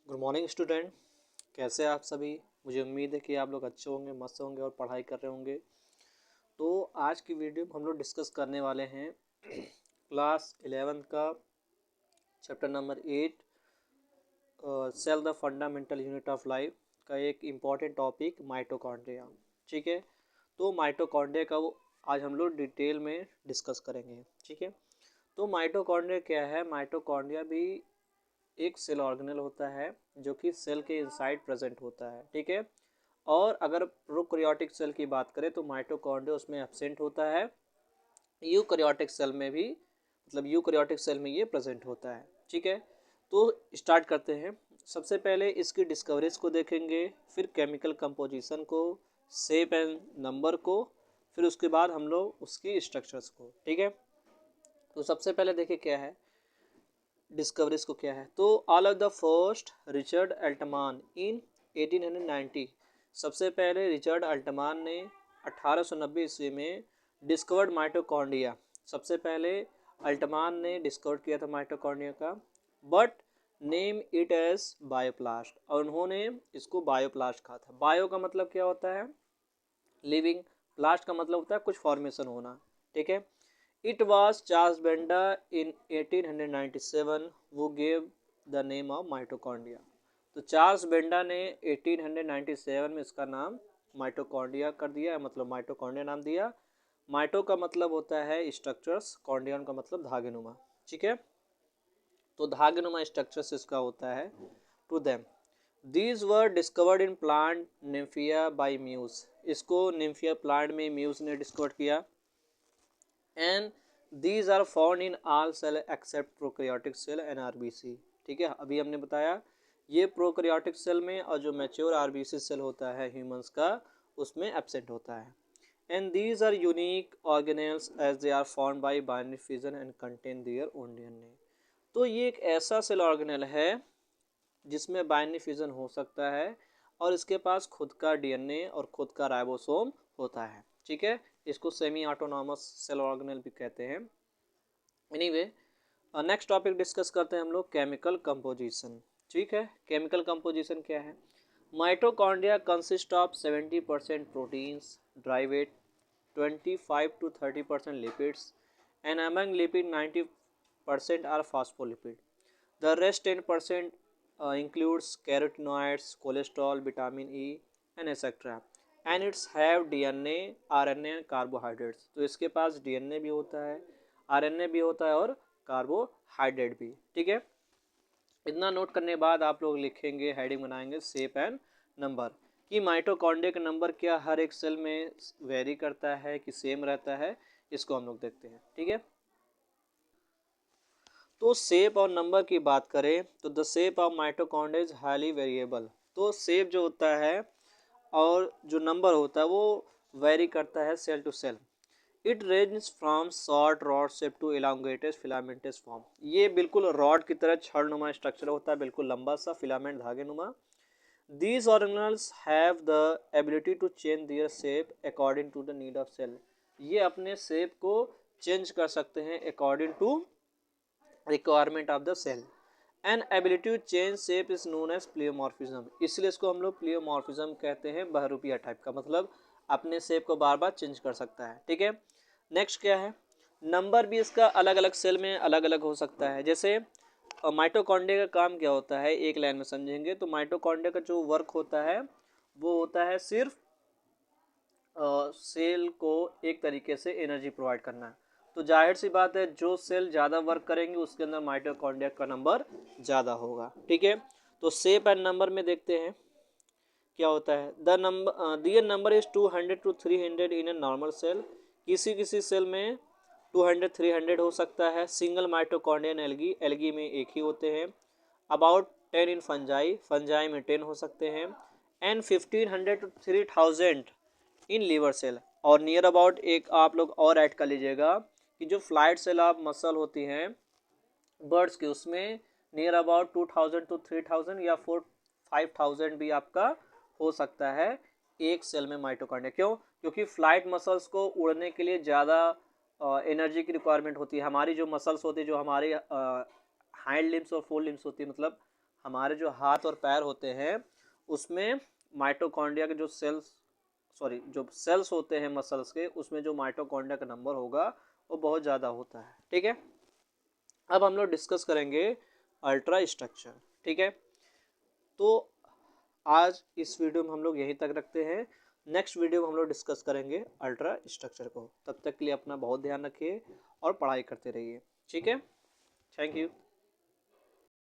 Good morning student. कैसे हैं आप सभी। मुझे उम्मीद है कि आप लोग अच्छे होंगे, मस्त होंगे और पढ़ाई कर रहे होंगे। तो आज की वीडियो में हम लोग डिस्कस करने वाले हैं क्लास 11 का chapter number 8 cell the fundamental unit of life का एक इम्पॉर्टेंट टॉपिक माइटोकॉन्ड्रिया। ठीक है, तो माइटोकॉन्ड्रिया का वो आज हम लोग डिटेल में डिस्कस करेंगे। ठीक है, तो माइटोकॉन्ड्रिया क्या है। माइटोकॉन्ड्रिया भी एक सेल ऑर्गेनल होता है जो कि सेल के इनसाइड प्रेजेंट होता है। ठीक है, और अगर प्रोकैरियोटिक सेल की बात करें तो माइटोकॉन्ड्रिया उसमें एब्सेंट होता है। यूकैरियोटिक सेल में भी यूकैरियोटिक सेल में ये प्रेजेंट होता है। ठीक है, तो स्टार्ट करते हैं। सबसे पहले इसकी डिस्कवरीज को देखेंगे, फिर केमिकल कंपोजिशन को, शेप एंड नंबर को, फिर उसके बाद हम लोग उसकी स्ट्रक्चर्स को। ठीक है, तो सबसे पहले देखिए क्या है डिस्कवरीज को क्या है। तो all of the first Richard Altmann in 1890। सबसे पहले रिचर्ड अल्टमान ने 1890 ईस्वी में डिस्कवर्ड माइटोकॉन्ड्रिया। सबसे पहले अल्टमान ने डिस्कवर किया था माइटोकॉन्ड्रिया का, but name it as bioplast, और उन्होंने इसको बायोप्लास्ट कहा था। बायो का मतलब क्या होता है, लिविंग। प्लास्ट का मतलब होता है कुछ फॉर्मेशन होना। ठीक है, इट वॉज चार्ल्स बेंडा इन 1897 वो gave the name of mitochondria. तो चार्ल्स बेंडा ने 1897 में इसका नाम माइटोकॉन्ड्रिया कर दिया, मतलब माइटोकॉन्ड्रिया नाम दिया। माइटो का मतलब होता है स्ट्रक्चर्स, कॉन्ड्रियन का मतलब धागेनुमा। ठीक है, तो धागेनुमा स्ट्रक्चर्स इसका होता है to them. These were discovered in plant nymphaea by Muse. इसको निम्फिया प्लांट में म्यूज ने डिस्कवर किया। And these are found in all cell except prokaryotic cell and RBC. ठीक है, अभी हमने बताया ये प्रोकैरियोटिक सेल में, और जो मैच्योर आरबीसी सेल होता है ह्यूमंस का, उसमें एब्सेंट होता है। And these are unique organelles as they are found by binary fission and contain their own DNA. तो ये एक ऐसा सेल ऑर्गेनल है जिसमें बाइनरी फिजन हो सकता है और इसके पास खुद का डीएनए और खुद का राइबोसोम होता है। ठीक है, इसको सेमी ऑटोनॉमस सेल ऑर्गेनल भी कहते हैं। एनीवे, नेक्स्ट टॉपिक डिस्कस करते हैं हम लोग केमिकल कंपोजिशन। ठीक है, केमिकल कंपोजिशन क्या है। Mitochondria consist of 70% proteins, dry weight 25 to 30% lipids, and among lipid 90% are phospholipid. The rest 10% includes carotenoids, cholesterol, vitamin E, and etc. And it's have DNA, RNA and carbohydrates. तो इसके पास DNA भी होता है, RNA भी होता है और carbohydrate भी। ठीक है, इतना नोट करने के बाद आप लोग लिखेंगे, हेडिंग बनाएंगे शेप एंड नंबर, कि माइटोकॉन्ड्रिया का नंबर क्या हर एक सेल में वेरी करता है कि सेम रहता है। इसको हम लोग देखते हैं। ठीक है, तो शेप और नंबर की बात करें तो the shape of mitochondria is highly variable. तो शेप जो होता है और जो नंबर होता है वो वेरी करता है cell to cell. It range from short rod shape to elongated filamentous form. ये बिल्कुल रॉड की तरह छड़नुमा स्ट्रक्चर होता है, बिल्कुल लंबा सा फिलामेंट धागे नुमा। These organelles have the ability to change their shape according to the need of cell. ये अपने शेप को चेंज कर सकते हैं according to requirement of the cell. An ability to change shape is known as pleomorphism. इसलिए इसको हम लोग pleomorphism कहते हैं, बहरूपिया टाइप का, मतलब अपने शेप को बार बार चेंज कर सकता है। ठीक है, नेक्स्ट क्या है, नंबर भी इसका अलग अलग सेल में अलग अलग हो सकता है। जैसे माइटोकॉन्ड्रिया का काम क्या होता है, एक लाइन में समझेंगे तो माइटोकॉन्ड्रिया का जो वर्क होता है वो होता है सिर्फ सेल को एक तरीके से एनर्जी प्रोवाइड करना है। तो जाहिर सी बात है जो सेल ज़्यादा वर्क करेंगे उसके अंदर माइटोकॉन्ड्रिया का नंबर ज़्यादा होगा। ठीक है, तो शेप एंड नंबर में देखते हैं क्या होता है। The number their number is 200 to 300 in a normal cell. किसी किसी सेल में 200-300 हो सकता है। सिंगल माइटोकॉन्ड्रियन एल्गी, एल्गी में एक ही होते हैं। अबाउट 10 इन फंजाई, फंजाई में 10 हो सकते हैं। And 1500 to 3000 in liver cell. और नियर अबाउट एक आप लोग और ऐड कर लीजिएगा कि जो फ्लाइट सेल ऑफ मसल होती हैं बर्ड्स की, उसमें नियर अबाउट 2000 to 3000 या 5000 भी आपका हो सकता है एक सेल में माइटोकॉन्ड्रिया। क्यों, क्योंकि फ्लाइट मसल्स को उड़ने के लिए ज़्यादा एनर्जी की रिक्वायरमेंट होती है। हमारी जो मसल्स होती है, जो हमारी हाइंड लिम्स और फोर लिम्स होती है, मतलब हमारे जो हाथ और पैर होते हैं उसमें माइटोकॉन्ड्रिया के जो सेल्स होते हैं मसल्स के, उसमें जो माइटोकॉन्ड्रिया का नंबर होगा वो बहुत ज़्यादा होता है। ठीक है, अब हम लोग डिस्कस करेंगे अल्ट्रा स्ट्रक्चर। ठीक है, तो आज इस वीडियो में हम लोग यहीं तक रखते हैं। नेक्स्ट वीडियो में हम लोग डिस्कस करेंगे अल्ट्रा स्ट्रक्चर को। तब तक के लिए अपना बहुत ध्यान रखिए और पढ़ाई करते रहिए। ठीक है, थैंक यू।